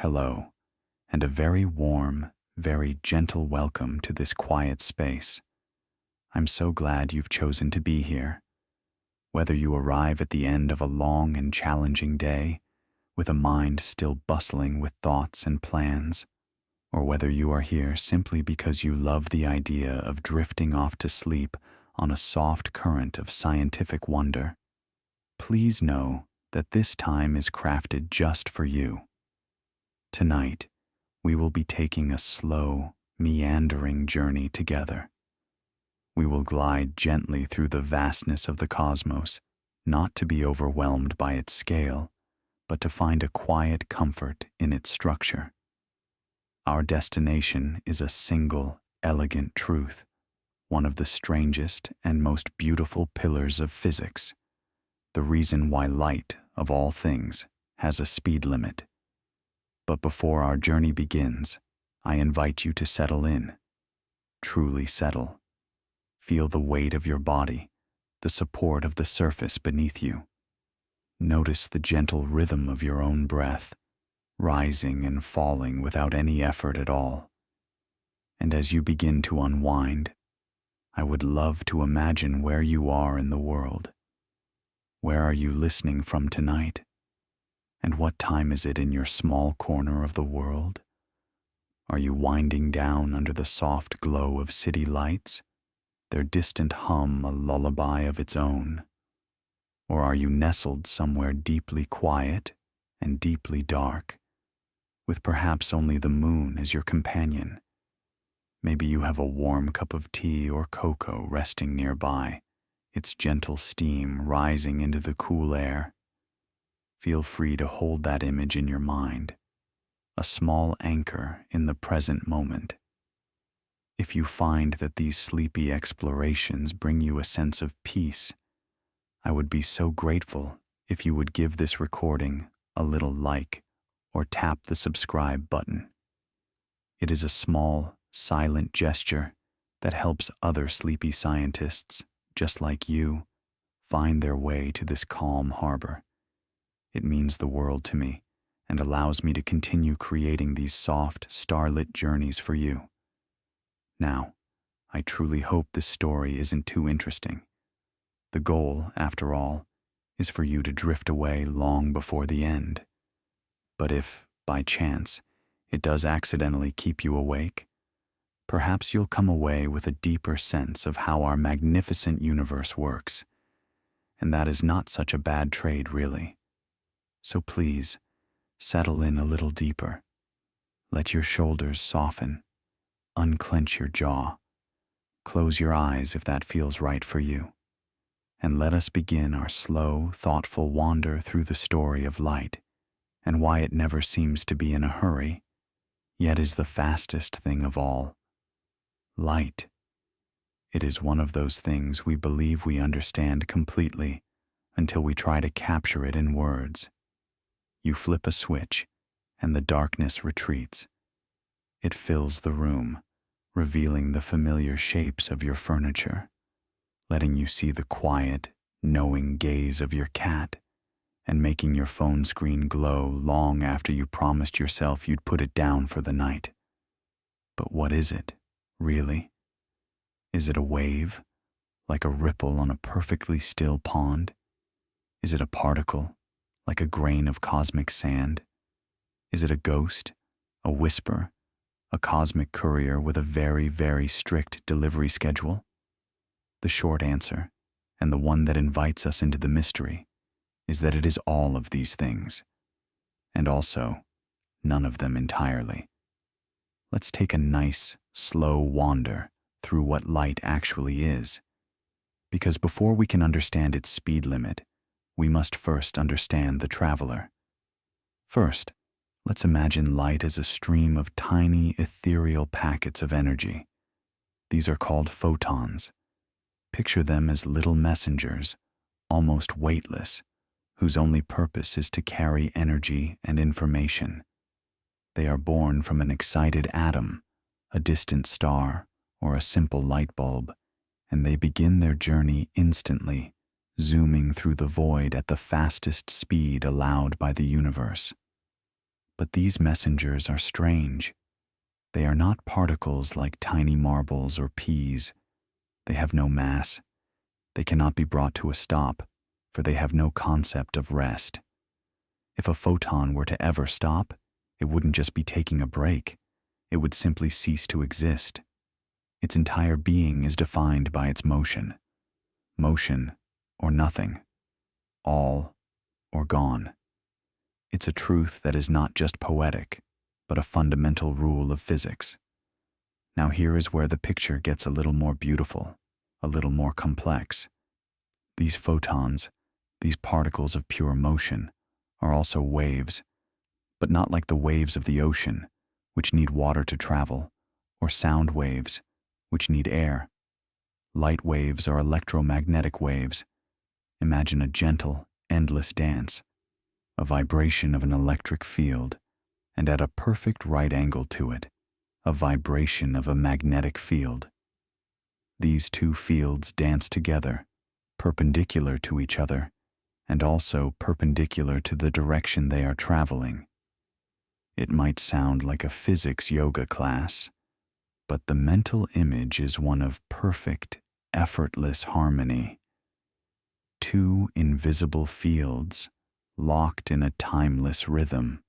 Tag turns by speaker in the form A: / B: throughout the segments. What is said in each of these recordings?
A: Hello, and a very warm, very gentle welcome to this quiet space. I'm so glad you've chosen to be here. Whether you arrive at the end of a long and challenging day, with a mind still bustling with thoughts and plans, or whether you are here simply because you love the idea of drifting off to sleep on a soft current of scientific wonder, please know that this time is crafted just for you. Tonight, we will be taking a slow, meandering journey together. We will glide gently through the vastness of the cosmos, not to be overwhelmed by its scale, but to find a quiet comfort in its structure. Our destination is a single, elegant truth, one of the strangest and most beautiful pillars of physics, the reason why light, of all things, has a speed limit. But before our journey begins, I invite you to settle in. Truly settle. Feel the weight of your body, the support of the surface beneath you. Notice the gentle rhythm of your own breath, rising and falling without any effort at all. And as you begin to unwind, I would love to imagine where you are in the world. Where are you listening from tonight? And what time is it in your small corner of the world? Are you winding down under the soft glow of city lights, their distant hum a lullaby of its own? Or are you nestled somewhere deeply quiet and deeply dark, with perhaps only the moon as your companion? Maybe you have a warm cup of tea or cocoa resting nearby, its gentle steam rising into the cool air. Feel free to hold that image in your mind, a small anchor in the present moment. If you find that these sleepy explorations bring you a sense of peace, I would be so grateful if you would give this recording a little like or tap the subscribe button. It is a small, silent gesture that helps other sleepy scientists, just like you, find their way to this calm harbor. It means the world to me and allows me to continue creating these soft, starlit journeys for you. Now, I truly hope this story isn't too interesting. The goal, after all, is for you to drift away long before the end. But if, by chance, it does accidentally keep you awake, perhaps you'll come away with a deeper sense of how our magnificent universe works. And that is not such a bad trade, really. So please, settle in a little deeper. Let your shoulders soften. Unclench your jaw. Close your eyes if that feels right for you. And let us begin our slow, thoughtful wander through the story of light and why it never seems to be in a hurry, yet is the fastest thing of all. Light. It is one of those things we believe we understand completely until we try to capture it in words. You flip a switch, and the darkness retreats. It fills the room, revealing the familiar shapes of your furniture, letting you see the quiet, knowing gaze of your cat, and making your phone screen glow long after you promised yourself you'd put it down for the night. But what is it, really? Is it a wave, like a ripple on a perfectly still pond? Is it a particle, like a grain of cosmic sand? Is it a ghost, a whisper, a cosmic courier with a very, very strict delivery schedule? The short answer, and the one that invites us into the mystery, is that it is all of these things, and also none of them entirely. Let's take a nice, slow wander through what light actually is, because before we can understand its speed limit, we must first understand the traveler. First, let's imagine light as a stream of tiny, ethereal packets of energy. These are called photons. Picture them as little messengers, almost weightless, whose only purpose is to carry energy and information. They are born from an excited atom, a distant star, or a simple light bulb, and they begin their journey instantly, zooming through the void at the fastest speed allowed by the universe. But these messengers are strange. They are not particles like tiny marbles or peas. They have no mass. They cannot be brought to a stop, for they have no concept of rest. If a photon were to ever stop, it wouldn't just be taking a break. It would simply cease to exist. Its entire being is defined by its motion. Motion or nothing. All or gone. It's a truth that is not just poetic, but a fundamental rule of physics. Now here is where the picture gets a little more beautiful, a little more complex. These photons, these particles of pure motion, are also waves, but not like the waves of the ocean, which need water to travel, or sound waves, which need air. Light waves are electromagnetic waves. Imagine a gentle, endless dance, a vibration of an electric field, and at a perfect right angle to it, a vibration of a magnetic field. These two fields dance together, perpendicular to each other, and also perpendicular to the direction they are traveling. It might sound like a physics yoga class, but the mental image is one of perfect, effortless harmony. Two invisible fields, locked in a timeless rhythm,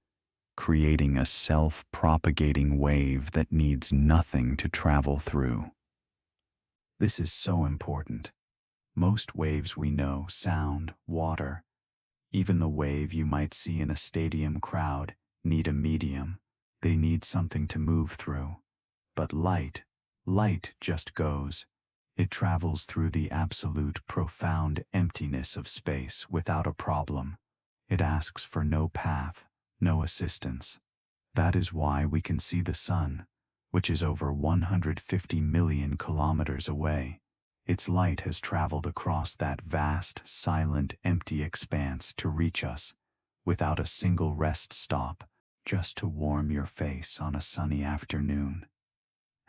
A: creating a self-propagating wave that needs nothing to travel through. This is so important. Most waves we know, sound, water, even the wave you might see in a stadium crowd, need a medium. They need something to move through. But light just goes. It travels through the absolute, profound emptiness of space without a problem. It asks for no path, no assistance. That is why we can see the sun, which is over 150 million kilometers away. Its light has traveled across that vast, silent, empty expanse to reach us, without a single rest stop, just to warm your face on a sunny afternoon.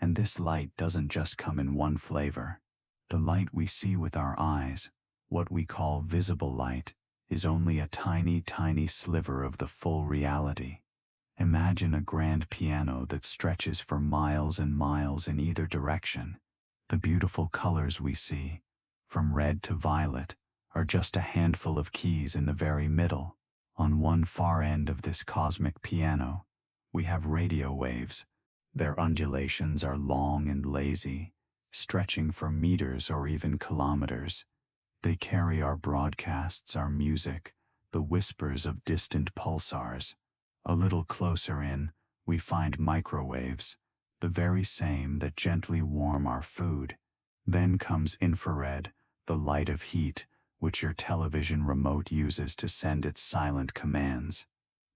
A: And this light doesn't just come in one flavor. The light we see with our eyes, what we call visible light, is only a tiny, tiny sliver of the full reality. Imagine a grand piano that stretches for miles and miles in either direction. The beautiful colors we see, from red to violet, are just a handful of keys in the very middle. On one far end of this cosmic piano, we have radio waves. Their undulations are long and lazy, stretching for meters or even kilometers. They carry our broadcasts, our music, the whispers of distant pulsars. A little closer in, we find microwaves, the very same that gently warm our food. Then comes infrared, the light of heat, which your television remote uses to send its silent commands.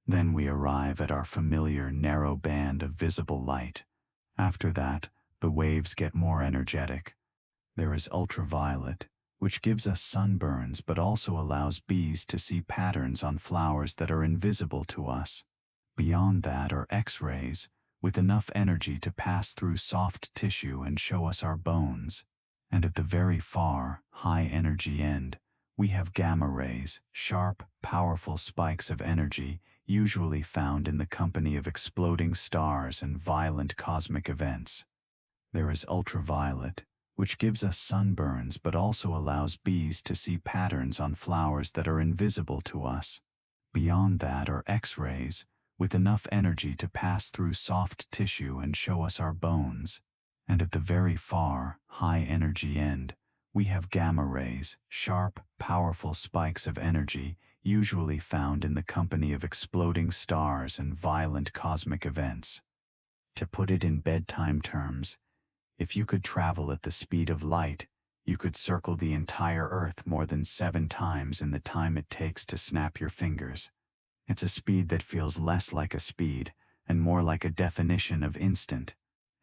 A: Then we arrive at our familiar narrow band of visible light. After that, the waves get more energetic. There is ultraviolet, which gives us sunburns but also allows bees to see patterns on flowers that are invisible to us. Beyond that are X-rays, with enough energy to pass through soft tissue and show us our bones. And at the very far, high-energy end, we have gamma rays, sharp, powerful spikes of energy, usually found in the company of exploding stars and violent cosmic events. There is ultraviolet, which gives us sunburns but also allows bees to see patterns on flowers that are invisible to us. Beyond that are X-rays, with enough energy to pass through soft tissue and show us our bones. And at the very far, high-energy end, we have gamma rays, sharp, powerful spikes of energy, usually found in the company of exploding stars and violent cosmic events. To put it in bedtime terms, if you could travel at the speed of light, you could circle the entire Earth more than 7 times in the time it takes to snap your fingers. It's a speed that feels less like a speed and more like a definition of instant.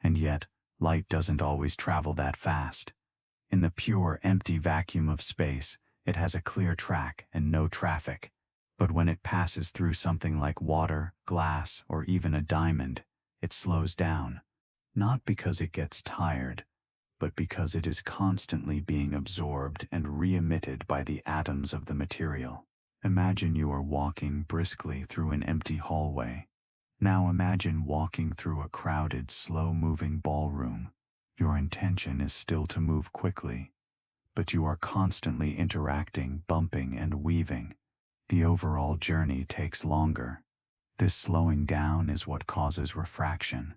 A: And yet, light doesn't always travel that fast. In the pure, empty vacuum of space, it has a clear track and no traffic. But when it passes through something like water, glass, or even a diamond, it slows down. Not because it gets tired, but because it is constantly being absorbed and re-emitted by the atoms of the material. Imagine you are walking briskly through an empty hallway. Now imagine walking through a crowded, slow-moving ballroom. Your intention is still to move quickly, but you are constantly interacting, bumping, and weaving. The overall journey takes longer. This slowing down is what causes refraction,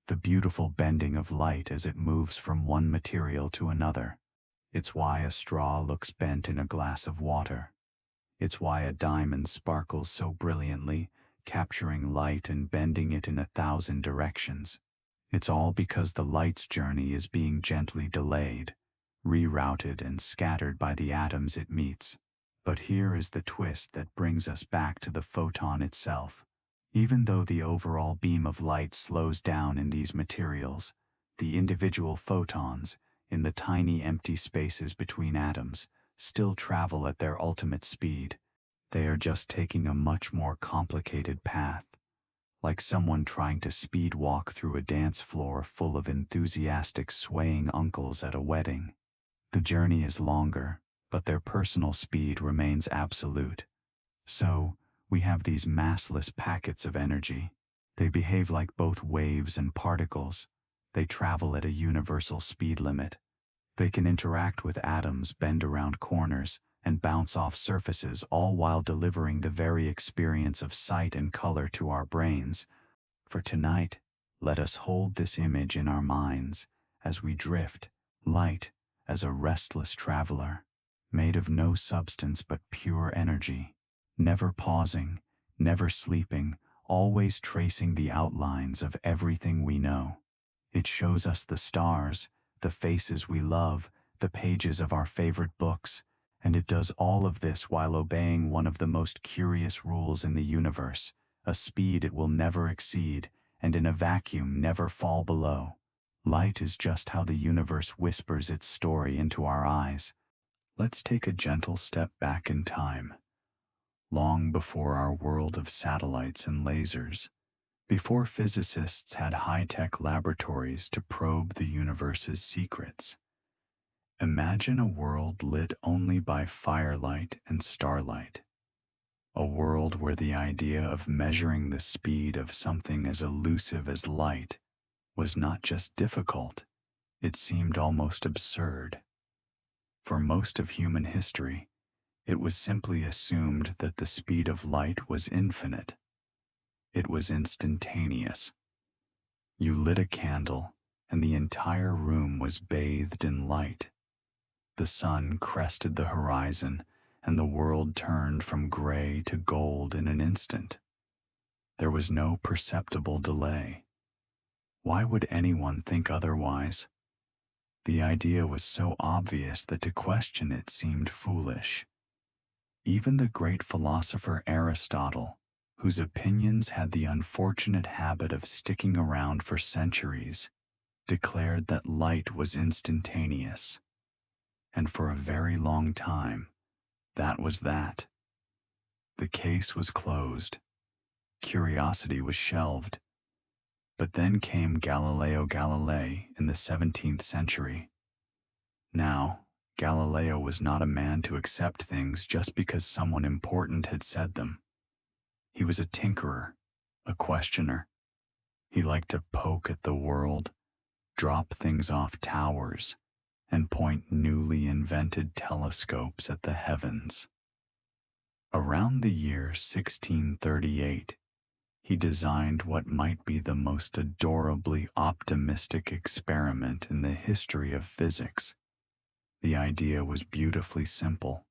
A: the beautiful bending of light as it moves from one material to another. It's why a straw looks bent in a glass of water. It's why a diamond sparkles so brilliantly, capturing light and bending it in 1,000 directions. It's all because the light's journey is being gently delayed, rerouted, and scattered by the atoms it meets. But here is the twist that brings us back to the photon itself. Even though the overall beam of light slows down in these materials, the individual photons, in the tiny empty spaces between atoms, still travel at their ultimate speed. They are just taking a much more complicated path, like someone trying to speed walk through a dance floor full of enthusiastic swaying uncles at a wedding. The journey is longer, but their personal speed remains absolute. So, we have these massless packets of energy. They behave like both waves and particles. They travel at a universal speed limit. They can interact with atoms, bend around corners, and bounce off surfaces, all while delivering the very experience of sight and color to our brains. For tonight, let us hold this image in our minds as we drift, light as a restless traveler, made of no substance but pure energy, never pausing, never sleeping, always tracing the outlines of everything we know. It shows us the stars, the faces we love, the pages of our favorite books, and it does all of this while obeying one of the most curious rules in the universe, a speed it will never exceed, and in a vacuum never fall below. Light is just how the universe whispers its story into our eyes. Let's take a gentle step back in time. Long before our world of satellites and lasers, before physicists had high-tech laboratories to probe the universe's secrets. Imagine a world lit only by firelight and starlight. A world where the idea of measuring the speed of something as elusive as light was not just difficult, it seemed almost absurd. For most of human history, it was simply assumed that the speed of light was infinite. It was instantaneous. You lit a candle, and the entire room was bathed in light. The sun crested the horizon, and the world turned from gray to gold in an instant. There was no perceptible delay. Why would anyone think otherwise? The idea was so obvious that to question it seemed foolish. Even the great philosopher Aristotle, whose opinions had the unfortunate habit of sticking around for centuries, declared that light was instantaneous. And for a very long time, that was that. The case was closed. Curiosity was shelved. But then came Galileo Galilei in the 17th century. Now, Galileo was not a man to accept things just because someone important had said them. He was a tinkerer, a questioner. He liked to poke at the world, drop things off towers, and point newly invented telescopes at the heavens. Around the year 1638, he designed what might be the most adorably optimistic experiment in the history of physics. The idea was beautifully simple.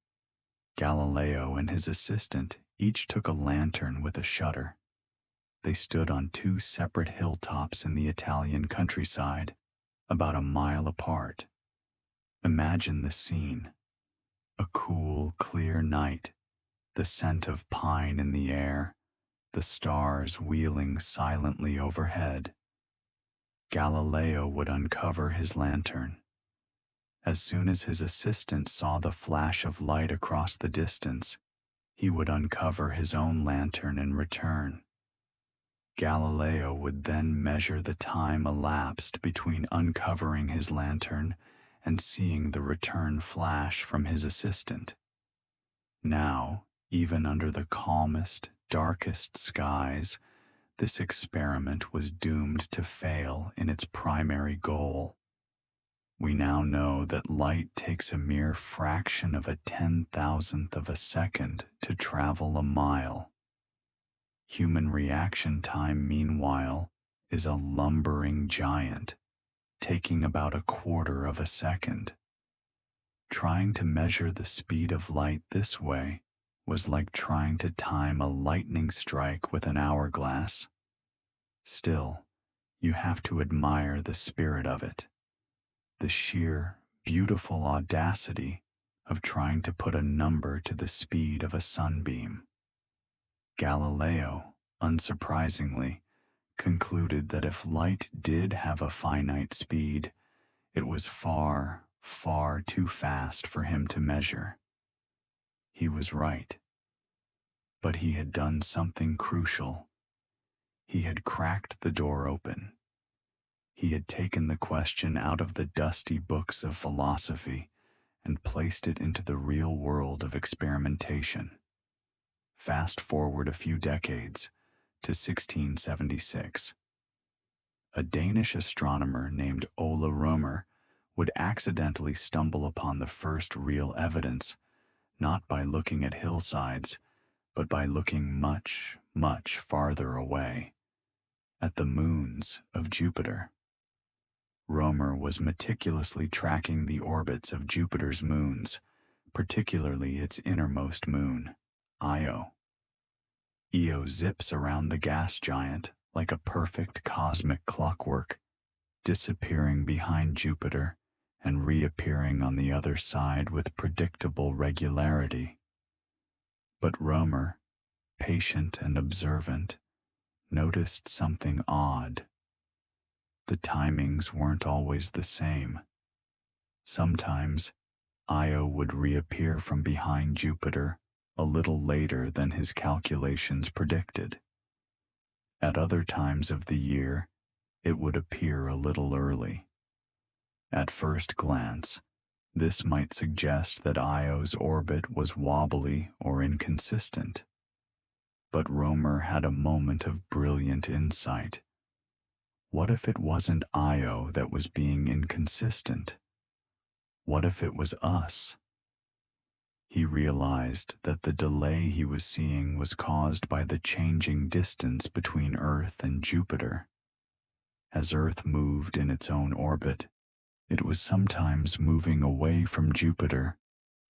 A: Galileo and his assistant each took a lantern with a shutter. They stood on two separate hilltops in the Italian countryside, about a mile apart. Imagine the scene. A cool, clear night, the scent of pine in the air, the stars wheeling silently overhead. Galileo would uncover his lantern. As soon as his assistant saw the flash of light across the distance, he would uncover his own lantern in return. Galileo would then measure the time elapsed between uncovering his lantern and seeing the return flash from his assistant. Now, even under the calmest, darkest skies, this experiment was doomed to fail in its primary goal. We now know that light takes a mere fraction of a 10,000th of a second to travel a mile. Human reaction time, meanwhile, is a lumbering giant, taking about a quarter of a second. Trying to measure the speed of light this way was like trying to time a lightning strike with an hourglass. Still, you have to admire the spirit of it, the sheer, beautiful audacity of trying to put a number to the speed of a sunbeam. Galileo, unsurprisingly, concluded that if light did have a finite speed, it was far, far too fast for him to measure. He was right. But he had done something crucial. He had cracked the door open. He had taken the question out of the dusty books of philosophy and placed it into the real world of experimentation. Fast forward a few decades to 1676. A Danish astronomer named Ole Rømer would accidentally stumble upon the first real evidence, not by looking at hillsides, but by looking much, much farther away, at the moons of Jupiter. Rømer was meticulously tracking the orbits of Jupiter's moons, particularly its innermost moon, Io. Io zips around the gas giant like a perfect cosmic clockwork, disappearing behind Jupiter and reappearing on the other side with predictable regularity. But Rømer, patient and observant, noticed something odd. The timings weren't always the same. Sometimes, Io would reappear from behind Jupiter a little later than his calculations predicted. At other times of the year, it would appear a little early. At first glance, this might suggest that Io's orbit was wobbly or inconsistent. But Rømer had a moment of brilliant insight. What if it wasn't Io that was being inconsistent? What if it was us? He realized that the delay he was seeing was caused by the changing distance between Earth and Jupiter. As Earth moved in its own orbit, it was sometimes moving away from Jupiter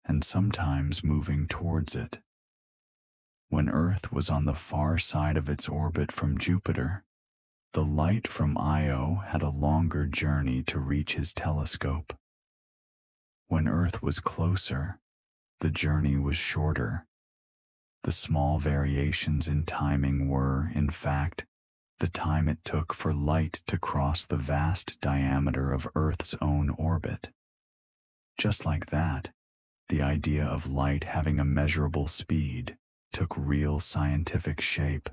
A: and sometimes moving towards it. When Earth was on the far side of its orbit from Jupiter, the light from Io had a longer journey to reach his telescope. When Earth was closer, the journey was shorter. The small variations in timing were, in fact, the time it took for light to cross the vast diameter of Earth's own orbit. Just like that, the idea of light having a measurable speed took real scientific shape.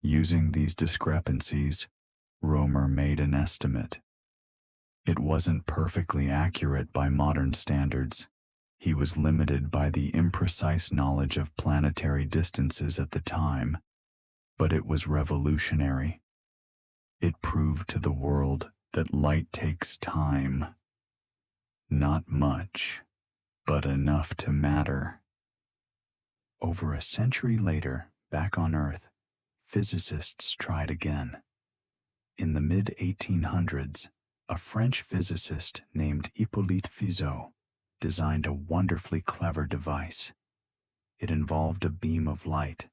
A: Using these discrepancies, Rømer made an estimate. It wasn't perfectly accurate by modern standards. He was limited by the imprecise knowledge of planetary distances at the time, but it was revolutionary. It proved to the world that light takes time. Not much, but enough to matter. Over a century later, back on Earth, physicists tried again. In the mid-1800s, a French physicist named Hippolyte Fizeau designed a wonderfully clever device. It involved a beam of light,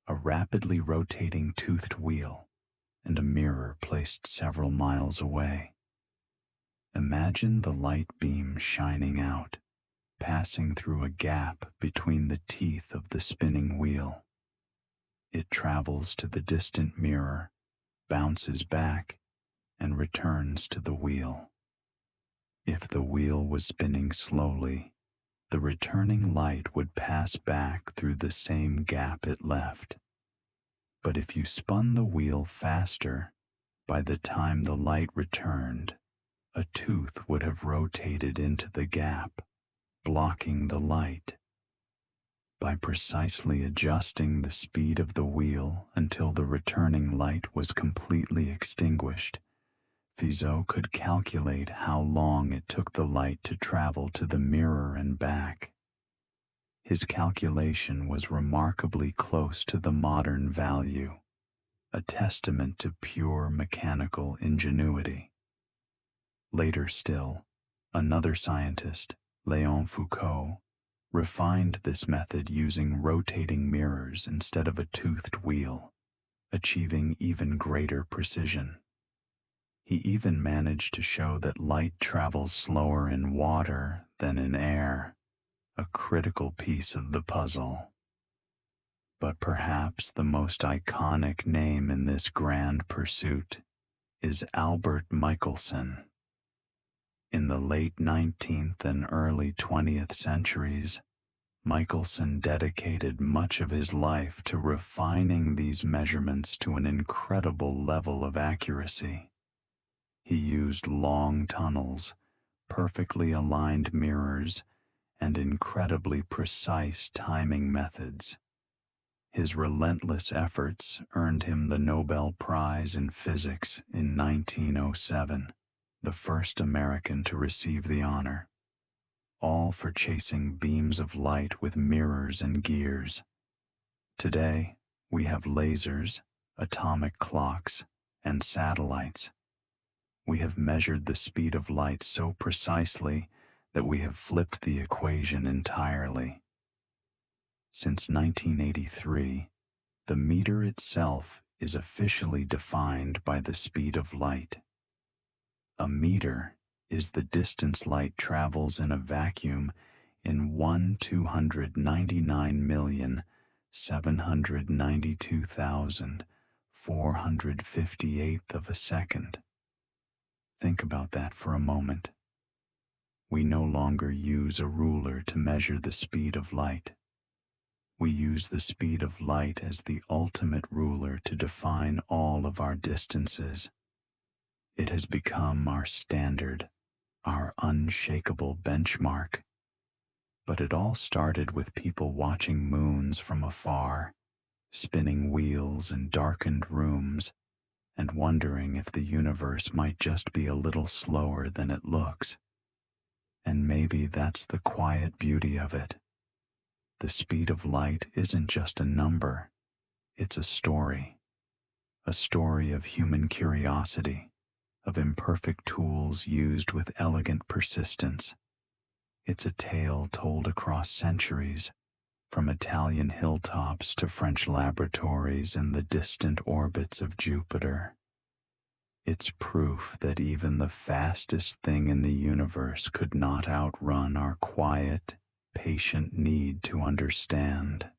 A: a rapidly rotating toothed wheel, and a mirror placed several miles away. Imagine the light beam shining out, passing through a gap between the teeth of the spinning wheel. It travels to the distant mirror, bounces back, and returns to the wheel. If the wheel was spinning slowly, the returning light would pass back through the same gap it left. But if you spun the wheel faster, by the time the light returned, a tooth would have rotated into the gap, blocking the light. By precisely adjusting the speed of the wheel until the returning light was completely extinguished, Fizeau could calculate how long it took the light to travel to the mirror and back. His calculation was remarkably close to the modern value, a testament to pure mechanical ingenuity. Later still, another scientist, Léon Foucault, refined this method using rotating mirrors instead of a toothed wheel, achieving even greater precision. He even managed to show that light travels slower in water than in air, a critical piece of the puzzle. But perhaps the most iconic name in this grand pursuit is Albert Michelson. In the late 19th and early 20th centuries, Michelson dedicated much of his life to refining these measurements to an incredible level of accuracy. He used long tunnels, perfectly aligned mirrors, and incredibly precise timing methods. His relentless efforts earned him the Nobel Prize in Physics in 1907, the first American to receive the honor, all for chasing beams of light with mirrors and gears. Today, we have lasers, atomic clocks, and satellites. We have measured the speed of light so precisely that we have flipped the equation entirely. Since 1983, the meter itself is officially defined by the speed of light. A meter is the distance light travels in a vacuum in 1,299,792,458th of a second. Think about that for a moment. We no longer use a ruler to measure the speed of light. We use the speed of light as the ultimate ruler to define all of our distances. It has become our standard, our unshakable benchmark. But it all started with people watching moons from afar, spinning wheels in darkened rooms, and wondering if the universe might just be a little slower than it looks. And maybe that's the quiet beauty of it. The speed of light isn't just a number, it's a story of human curiosity, of imperfect tools used with elegant persistence. It's a tale told across centuries, from Italian hilltops to French laboratories in the distant orbits of Jupiter. It's proof that even the fastest thing in the universe could not outrun our quiet, patient need to understand.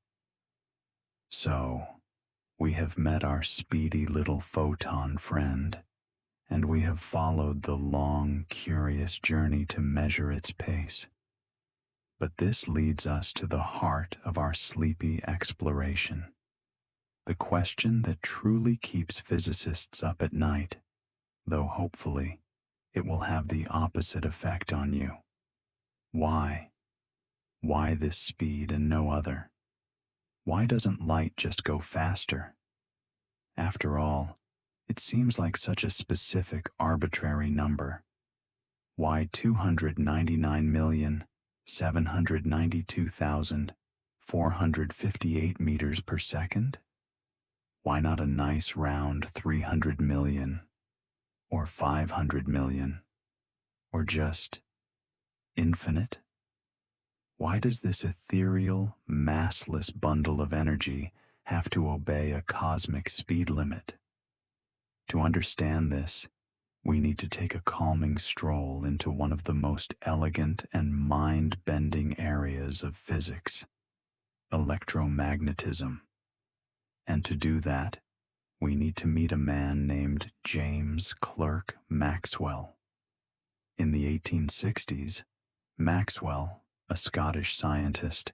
A: So, we have met our speedy little photon friend, and we have followed the long, curious journey to measure its pace. But this leads us to the heart of our sleepy exploration, the question that truly keeps physicists up at night, though hopefully it will have the opposite effect on you. Why? Why this speed and no other? Why doesn't light just go faster? After all, it seems like such a specific, arbitrary number. Why 299,792,458 meters per second? Why not a nice round 300 million? Or 500 million? Or just infinite? Why does this ethereal, massless bundle of energy have to obey a cosmic speed limit? To understand this, we need to take a calming stroll into one of the most elegant and mind-bending areas of physics, electromagnetism. And to do that, we need to meet a man named James Clerk Maxwell. In the 1860s, Maxwell, a Scottish scientist,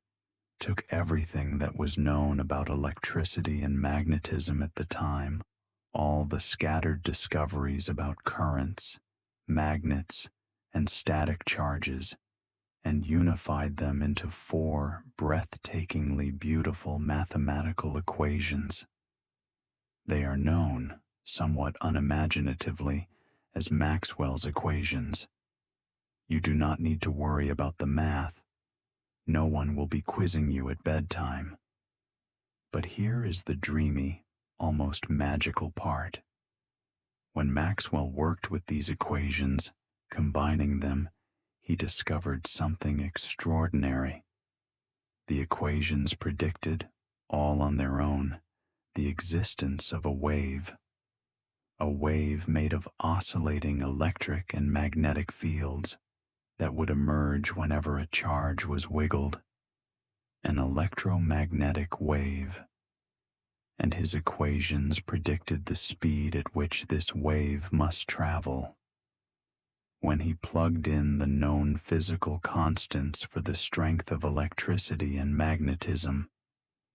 A: took everything that was known about electricity and magnetism at the time, all the scattered discoveries about currents, magnets, and static charges, and unified them into four breathtakingly beautiful mathematical equations. They are known, somewhat unimaginatively, as Maxwell's equations. You do not need to worry about the math. No one will be quizzing you at bedtime. But here is the dreamy, almost magical part. When Maxwell worked with these equations, combining them, he discovered something extraordinary. The equations predicted, all on their own, the existence of a wave made of oscillating electric and magnetic fields that would emerge whenever a charge was wiggled, an electromagnetic wave. And his equations predicted the speed at which this wave must travel. When he plugged in the known physical constants for the strength of electricity and magnetism,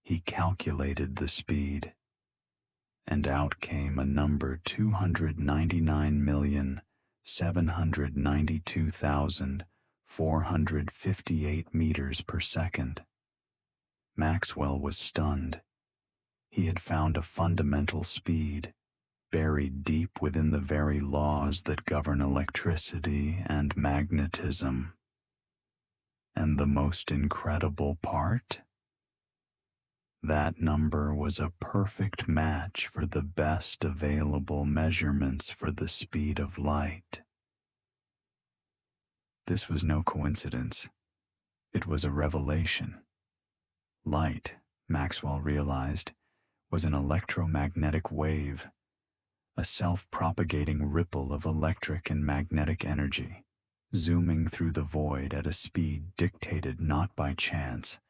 A: he calculated the speed, and out came a number 299,792,458 meters per second. Maxwell was stunned. He had found a fundamental speed, buried deep within the very laws that govern electricity and magnetism. And the most incredible part? That number was a perfect match for the best available measurements for the speed of light. This was no coincidence. It was a revelation. Light, Maxwell realized, was an electromagnetic wave, a self-propagating ripple of electric and magnetic energy, zooming through the void at a speed dictated not by chance,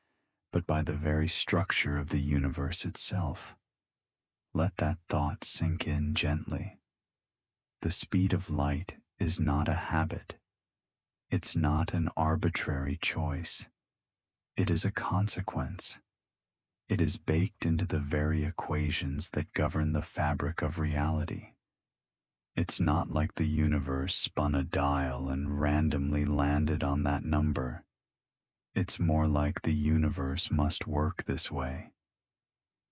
A: but by the very structure of the universe itself. Let that thought sink in gently. The speed of light is not a habit. It's not an arbitrary choice. It is a consequence. It is baked into the very equations that govern the fabric of reality. It's not like the universe spun a dial and randomly landed on that number. It's more like the universe must work this way.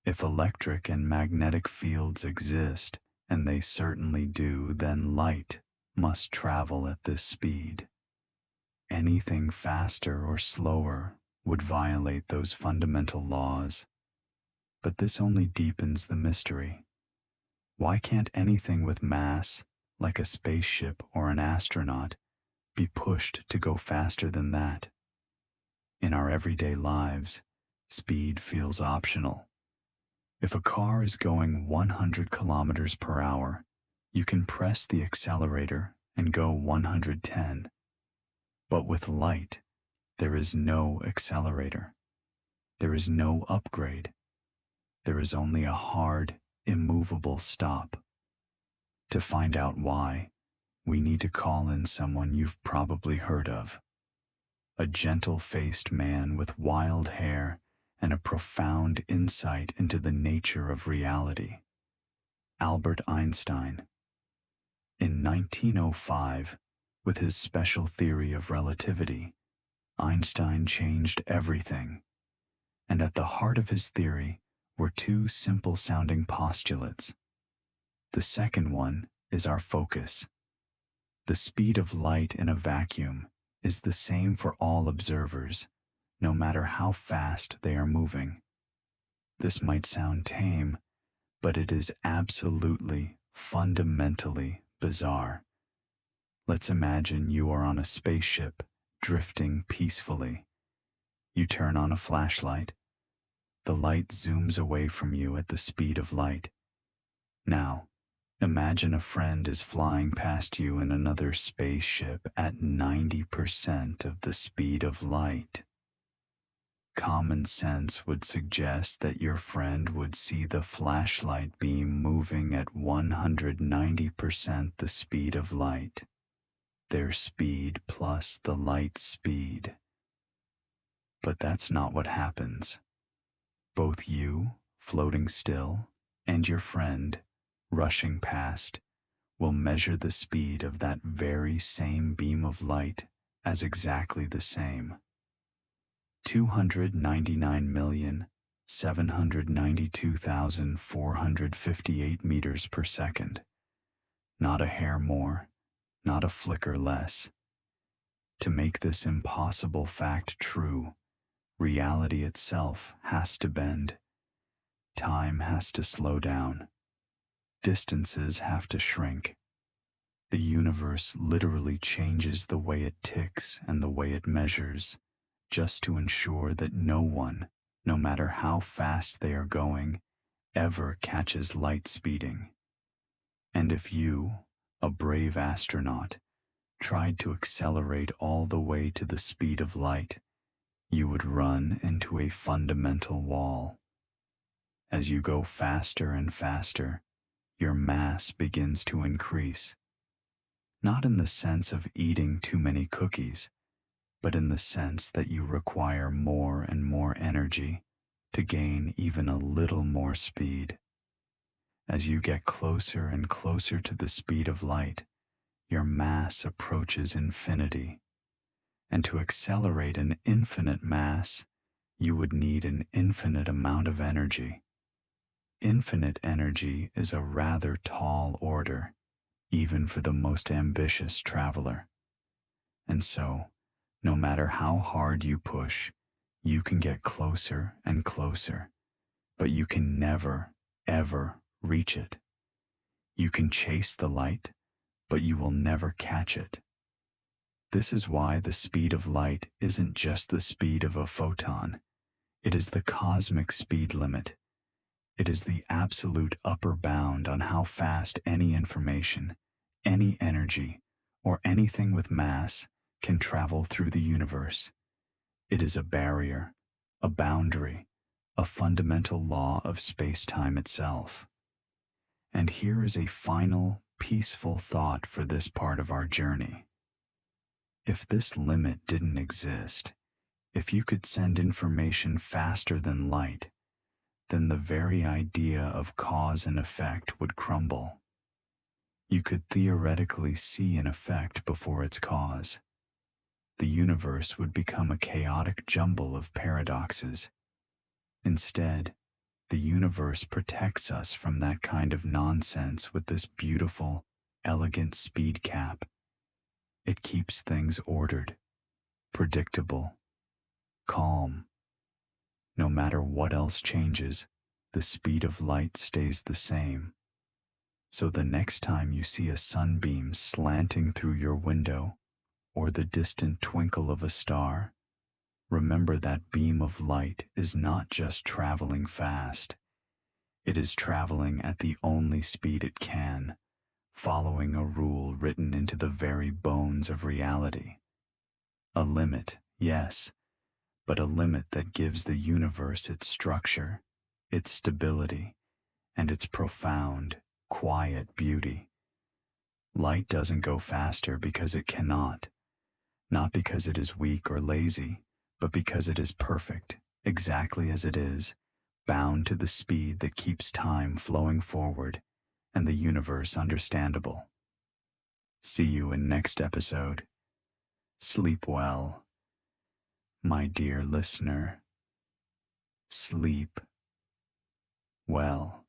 A: If electric and magnetic fields exist, and they certainly do, then light must travel at this speed. Anything faster or slower would violate those fundamental laws. But this only deepens the mystery. Why can't anything with mass, like a spaceship or an astronaut, be pushed to go faster than that? In our everyday lives, speed feels optional. If a car is going 100 kilometers per hour, you can press the accelerator and go 110. But with light, there is no accelerator. There is no upgrade. There is only a hard, immovable stop. To find out why, we need to call in someone you've probably heard of. A gentle-faced man with wild hair and a profound insight into the nature of reality. Albert Einstein. In 1905, with his special theory of relativity, Einstein changed everything. And at the heart of his theory were two simple-sounding postulates. The second one is our focus. The speed of light in a vacuum is the same for all observers, no matter how fast they are moving. This might sound tame, but it is absolutely, fundamentally bizarre. Let's imagine you are on a spaceship, drifting peacefully. You turn on a flashlight. The light zooms away from you at the speed of light. Now, imagine a friend is flying past you in another spaceship at 90% of the speed of light. Common sense would suggest that your friend would see the flashlight beam moving at 190% the speed of light. Their speed plus the light's speed. But that's not what happens. Both you, floating still, and your friend, rushing past, will measure the speed of that very same beam of light as exactly the same. 299,792,458 meters per second. Not a hair more, not a flicker less. To make this impossible fact true, reality itself has to bend. Time has to slow down. Distances have to shrink. The universe literally changes the way it ticks and the way it measures, just to ensure that no one, no matter how fast they are going, ever catches light speeding. And if you, a brave astronaut, tried to accelerate all the way to the speed of light, you would run into a fundamental wall. As you go faster and faster, your mass begins to increase. Not in the sense of eating too many cookies, but in the sense that you require more and more energy to gain even a little more speed. As you get closer and closer to the speed of light, your mass approaches infinity. And to accelerate an infinite mass, you would need an infinite amount of energy. Infinite energy is a rather tall order, even for the most ambitious traveler. And so, no matter how hard you push, you can get closer and closer, but you can never, ever reach it. You can chase the light, but you will never catch it. This is why the speed of light isn't just the speed of a photon. It is the cosmic speed limit. It is the absolute upper bound on how fast any information, any energy, or anything with mass can travel through the universe. It is a barrier, a boundary, a fundamental law of space-time itself. And here is a final, peaceful thought for this part of our journey. If this limit didn't exist, if you could send information faster than light, then the very idea of cause and effect would crumble. You could theoretically see an effect before its cause. The universe would become a chaotic jumble of paradoxes. Instead, the universe protects us from that kind of nonsense with this beautiful, elegant speed cap. It keeps things ordered, predictable, calm. No matter what else changes, the speed of light stays the same. So the next time you see a sunbeam slanting through your window, or the distant twinkle of a star, remember that beam of light is not just traveling fast. It is traveling at the only speed it can, following a rule written into the very bones of reality. A limit, yes, but a limit that gives the universe its structure, its stability, and its profound, quiet beauty. Light doesn't go faster because it cannot, not because it is weak or lazy, but because it is perfect, exactly as it is, bound to the speed that keeps time flowing forward and the universe understandable. See you in next episode. Sleep well, my dear listener. Sleep well.